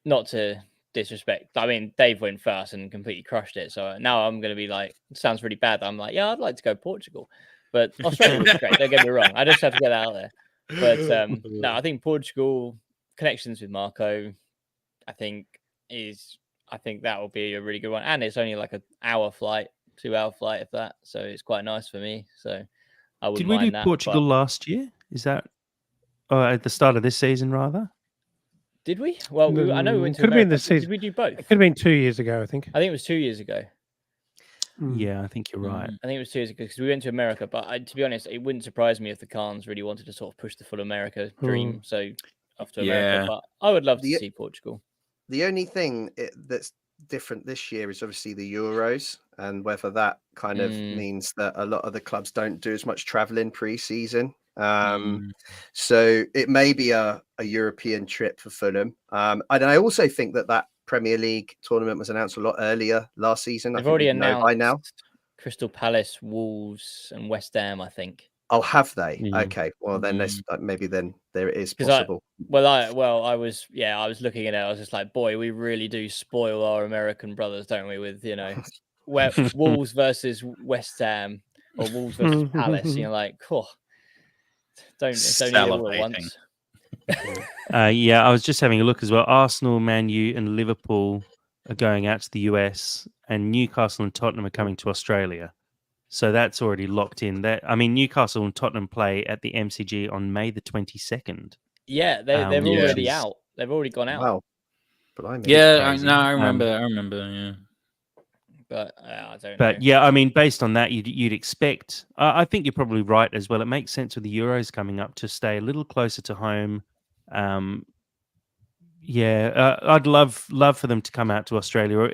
not to disrespect, I mean, Dave went first and completely crushed it. So now I'm going to be like, it sounds really bad. I'm like, yeah, I'd like to go Portugal, but Australia was great. Don't get me wrong. I just have to get that out there. But no, I think Portugal, connections with Marco, I think that will be a really good one. And it's only like an hour flight, 2-hour flight, if that. So it's quite nice for me. So I wouldn't mind that. Did we do Portugal last year? Is that at the start of this season, rather? Did we? Well, I know we went to could America. Have been the season. Did we do both? It could have been 2 years ago, I think. I think it was 2 years ago. Yeah, I think you're right. I think it was 2 years ago because we went to America. But to be honest, it wouldn't surprise me if the Khans really wanted to sort of push the full America dream. So off to America. But I would love to see Portugal. The only thing that's different this year is obviously the Euros, and whether that kind of means that a lot of the clubs don't do as much traveling pre-season. So it may be a European trip for Fulham. And I also think that Premier League tournament was announced a lot earlier last season. They've already announced by now. Crystal Palace, Wolves, and West Ham, I think. Oh, have they? Okay. Well, then maybe then there it is possible. I was looking at it. I was just like, boy, we really do spoil our American brothers, don't we? With Wolves versus West Ham or Wolves versus Palace. You're like, oh, don't eat it all at once. Yeah, I was just having a look as well. Arsenal, Man U, and Liverpool are going out to the US, and Newcastle and Tottenham are coming to Australia. So that's already locked in. Newcastle and Tottenham play at the MCG on May the 22nd. Yeah, they're already out. They've already gone out. Wow. I remember. Yeah. But I don't know. But yeah, I mean, based on that, you'd expect. I think you're probably right as well. It makes sense with the Euros coming up to stay a little closer to home. Yeah, I'd love for them to come out to Australia, or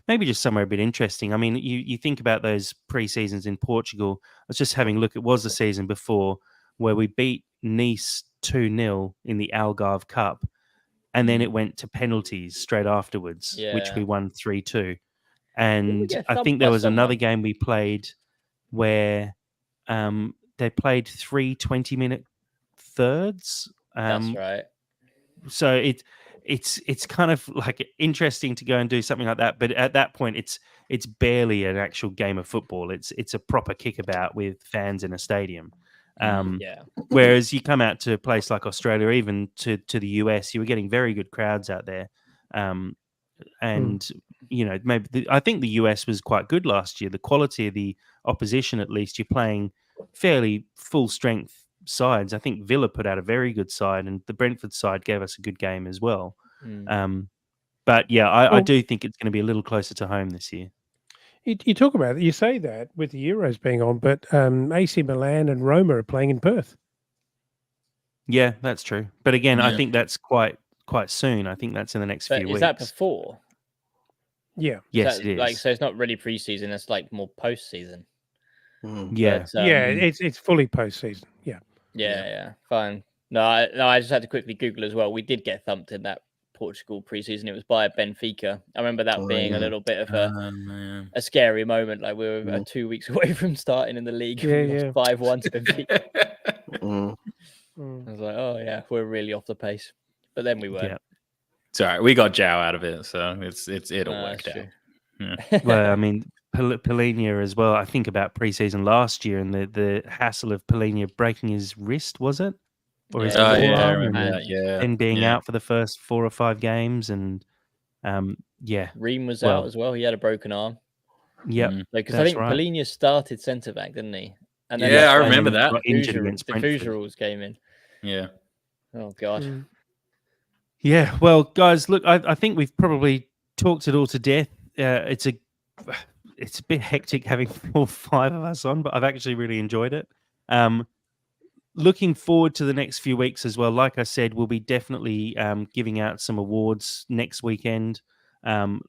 maybe just somewhere a bit interesting. I mean, you think about those pre-seasons in Portugal. I was just having a look. It was the season before where we beat Nice 2-0 in the Algarve Cup, and then it went to penalties straight afterwards, which we Yeah. won 3-2. Didn't we And get I thumped think by there was another someone? game we played where they played 3 20-minute thirds. That's right. So it's kind of like interesting to go and do something like that, but at that point it's barely an actual game of football. It's a proper kickabout with fans in a stadium. Yeah. Whereas you come out to a place like Australia, even to the US, you were getting very good crowds out there. And maybe I think the US was quite good last year. The quality of the opposition, at least, you're playing fairly full strength sides. I think Villa put out a very good side, and the Brentford side gave us a good game as well. But yeah, I do think it's going to be a little closer to home this year. You talk about it, you say that with the Euros being on, but AC Milan and Roma are playing in Perth. Yeah, that's true. But again, I think that's quite soon. I think that's in the next few weeks. Is that before? Yeah. Yes, it is. Like, so it's not really pre-season. It's like more post-season. Yeah. But, it's fully post-season. Yeah. Yeah. Fine. No, I just had to quickly Google as well. We did get thumped in that Portugal pre-season. It was by Benfica. I remember that being a little bit of a scary moment. Like we were 2 weeks away from starting in the league. We lost 5-1 to Benfica. I was like, oh yeah, we're really off the pace. But then we weren't. Yeah. It's all right. We got Jow out of it, so it'll work out. Yeah. Well, I mean, Polina as well. I think about pre-season last year and the hassle of Polina breaking his wrist, was it? Or his forearm, I remember that. Yeah, and being out for the first 4 or 5 games, and Ream was out as well. He had a broken arm. Yep, because I think Polina started centre back, didn't he? And then I remember that. Diffuser rules came in. Yeah. Oh God. Yeah. Well, guys, look, I think we've probably talked it all to death. It's a bit hectic having 4 or 5 of us on, but I've actually really enjoyed it. Looking forward to the next few weeks as well. Like I said, we'll be definitely giving out some awards next weekend.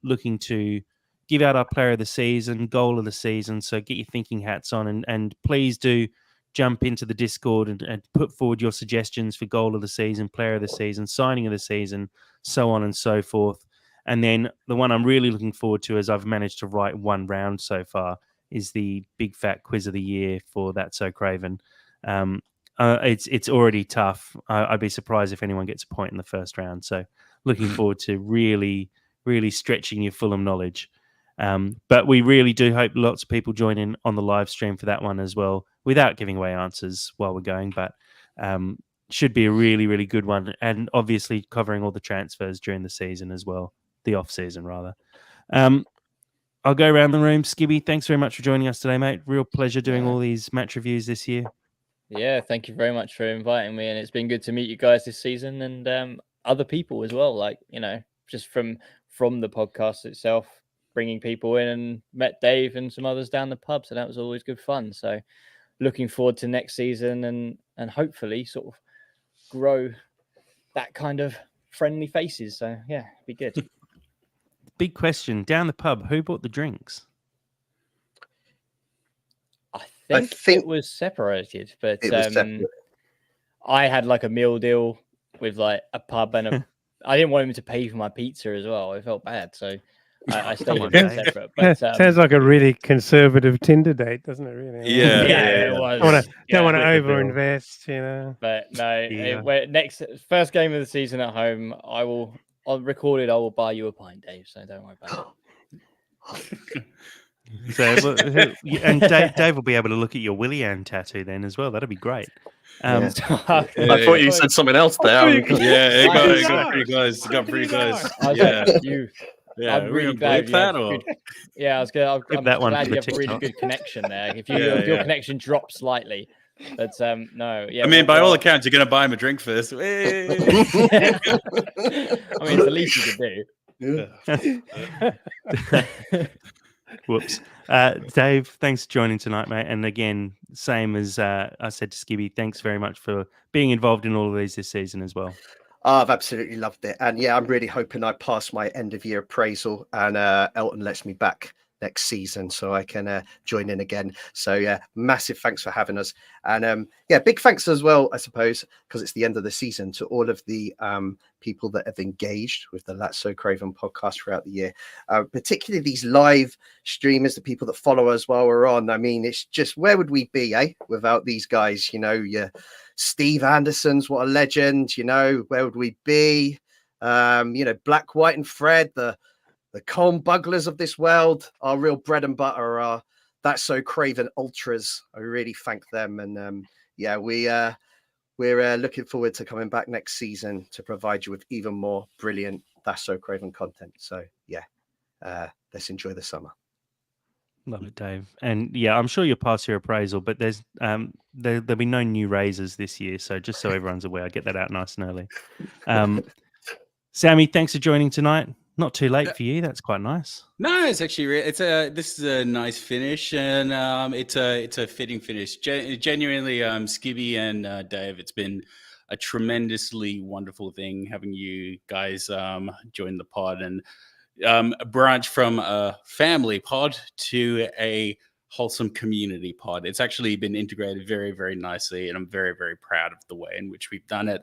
Looking to give out our player of the season, goal of the season. So get your thinking hats on, and please do jump into the Discord and put forward your suggestions for goal of the season, player of the season, signing of the season, so on and so forth. And then the one I'm really looking forward to, as I've managed to write 1 round so far, is the big fat quiz of the year for That's So Craven. It's already tough. I'd be surprised if anyone gets a point in the first round. So looking forward to really, really stretching your Fulham knowledge. But we really do hope lots of people join in on the live stream for that one as well, without giving away answers while we're going. But should be a really, really good one. And obviously covering all the transfers during the season as well, the off season rather. I'll go around the room. Skibby, thanks very much for joining us today, mate. Real pleasure doing all these match reviews this year. Yeah, thank you very much for inviting me, and it's been good to meet you guys this season, and other people as well. Like, just from the podcast itself, bringing people in, and met Dave and some others down the pub, so that was always good fun. So looking forward to next season, and hopefully sort of grow that kind of friendly faces. So yeah, be good. Big question down the pub: who bought the drinks? I think it was separated, but I had like a meal deal with like a pub and I didn't want him to pay for my pizza as well. I felt bad, so I stayed a bit separate. But sounds like a really conservative Tinder date, doesn't it? Really? Yeah, it was. Don't want to overinvest, But no, first game of the season at home, I'll record it. I will buy you a pint, Dave. So don't worry about it. So, and Dave will be able to look at your Willian tattoo then as well. That'd be great. I thought you said something else there. It got pretty close. It got pretty close. I'm really glad you have I was going. I'm that one glad you have TikTok. a really good connection there. If your connection drops slightly, but no. Yeah. I mean, by all accounts, you're going to buy him a drink first. I mean, it's the least you could do. Whoops. Dave, thanks for joining tonight, mate. And again, same as I said to Skibby, thanks very much for being involved in all of these this season as well. Oh, I've absolutely loved it. And yeah, I'm really hoping I pass my end of year appraisal and Elton lets me back next season so I can join in again. So yeah, massive thanks for having us. And yeah, big thanks as well, I suppose, because it's the end of the season, to all of the people that have engaged with the That's So Craven podcast throughout the year, particularly these live streamers, the people that follow us while we're on. I mean, it's just, where would we be, without these guys? You know, Steve Anderson's, what a legend. You know, where would we be? You know, Black, White and Fred, the Colm Buglers of this world. Our real bread and butter are That's So Craven ultras. I really thank them. And yeah, we're looking forward to coming back next season to provide you with even more brilliant That's So Craven content. So yeah, let's enjoy the summer. Love it, Dave. And yeah, I'm sure you'll pass your appraisal, but there'll be no new raises this year. So just so everyone's aware, I get that out nice and early. Sammy, thanks for joining tonight. Not too late for you. That's quite nice. No, it's actually this is a nice finish, and it's a fitting finish. Genuinely, Skibby and Dave, it's been a tremendously wonderful thing having you guys join the pod and branch from a family pod to a wholesome community pod. It's actually been integrated very, very nicely, and I'm very, very proud of the way in which we've done it.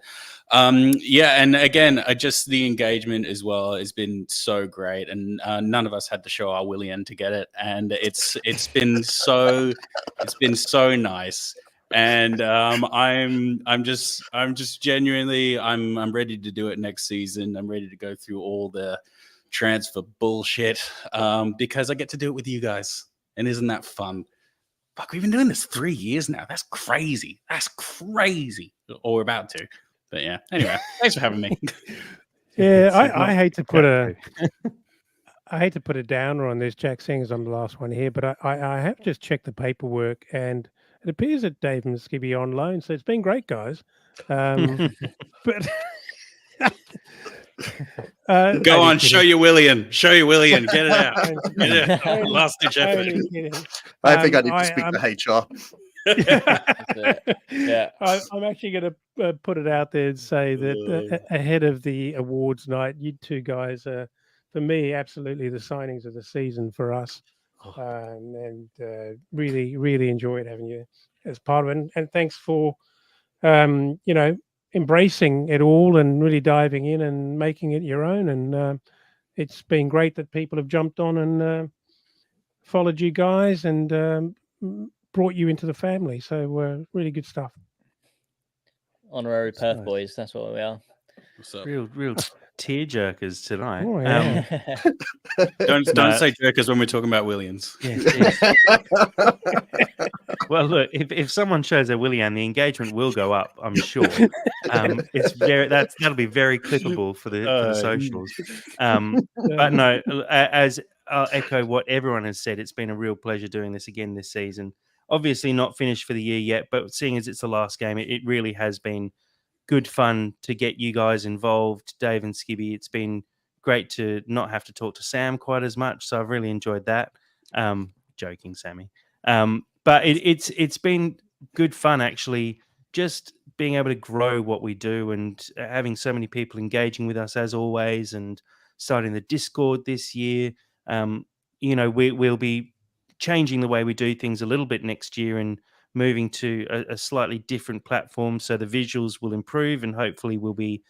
Yeah, and again, just the engagement as well has been so great, and none of us had to show our William to get it, and it's been so nice. And I'm just genuinely I'm ready to do it next season. I'm ready to go through all the transfer bullshit because I get to do it with you guys. And isn't that fun? Fuck, we've been doing this 3 years now. That's crazy. Or we're about to. But yeah, anyway, thanks for having me. Yeah, I hate to put a downer on this. Jack Singer's on the last one here, but I have just checked the paperwork, and it appears that Dave and Skibby are on loan. So it's been great, guys. But Go on, show your William. Get it out. Get it out. Last ditch effort. I think I need to speak to HR. Yeah, I'm actually going to put it out there and say that ahead of the awards night, you two guys are, for me, absolutely the signings of the season for us. And really, really enjoyed having you as part of it. And thanks for, you know, embracing it all and really diving in and making it your own. And it's been great that people have jumped on and followed you guys and brought you into the family. So really good stuff. Honorary Perth boys, that's what we are. What's up? Real tear jerkers tonight. Oh, yeah. Don't say jerkers when we're talking about Williams. Yeah, well, look, if someone shows a William, the engagement will go up, I'm sure. That'll be very clippable for the socials. But no, as I'll echo what everyone has said, it's been a real pleasure doing this again this season. Obviously not finished for the year yet, but seeing as it's the last game, it really has been good fun to get you guys involved, Dave and Skibby. It's been great to not have to talk to Sam quite as much, so I've really enjoyed that. Joking, Sammy. But it's been good fun, actually, just being able to grow what we do and having so many people engaging with us as always, and starting the Discord this year. You know, we'll be changing the way we do things a little bit next year and moving to a slightly different platform, so the visuals will improve, and hopefully we'll be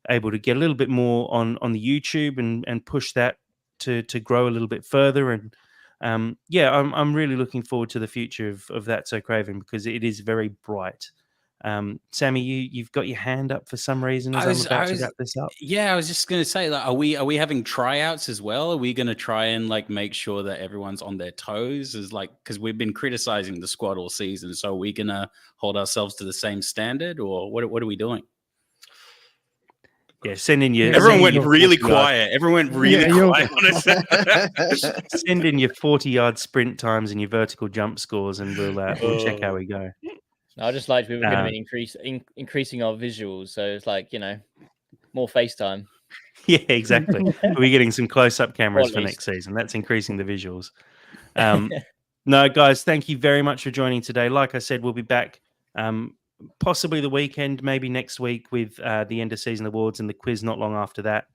able to get a little bit more on the YouTube and push that to grow a little bit further. And yeah, I'm really looking forward to the future of That's So Craven, because it is very bright. Sammy, you've got your hand up for some reason as I'm about to wrap this up. Yeah, I was just going to say, like, are we having tryouts as well? Are we going to try and like make sure that everyone's on their toes? Is like, because we've been criticizing the squad all season, so are we going to hold ourselves to the same standard, or what are we doing? Yeah, send in your. Everyone went really quiet. Everyone went really quiet. Send in your 40-yard sprint times and your vertical jump scores, and we'll check how we go. I just liked we were going to be increasing our visuals, so it's like, you know, more FaceTime. Yeah, exactly. We're getting some close-up cameras for next season. That's increasing the visuals. No, guys, thank you very much for joining today. Like I said, we'll be back possibly the weekend, maybe next week with the end of season awards and the quiz not long after that.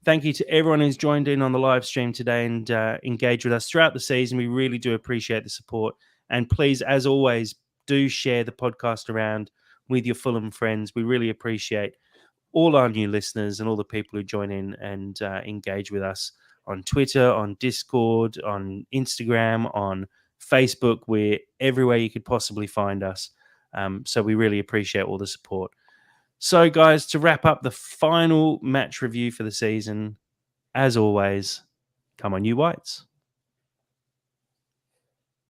Thank you to everyone who's joined in on the live stream today and engaged with us throughout the season. We really do appreciate the support. And please, as always, do share the podcast around with your Fulham friends. We really appreciate all our new listeners and all the people who join in and engage with us on Twitter, on Discord, on Instagram, on Facebook. We're everywhere you could possibly find us. So we really appreciate all the support. So, guys, to wrap up the final match review for the season, as always, come on, you Whites.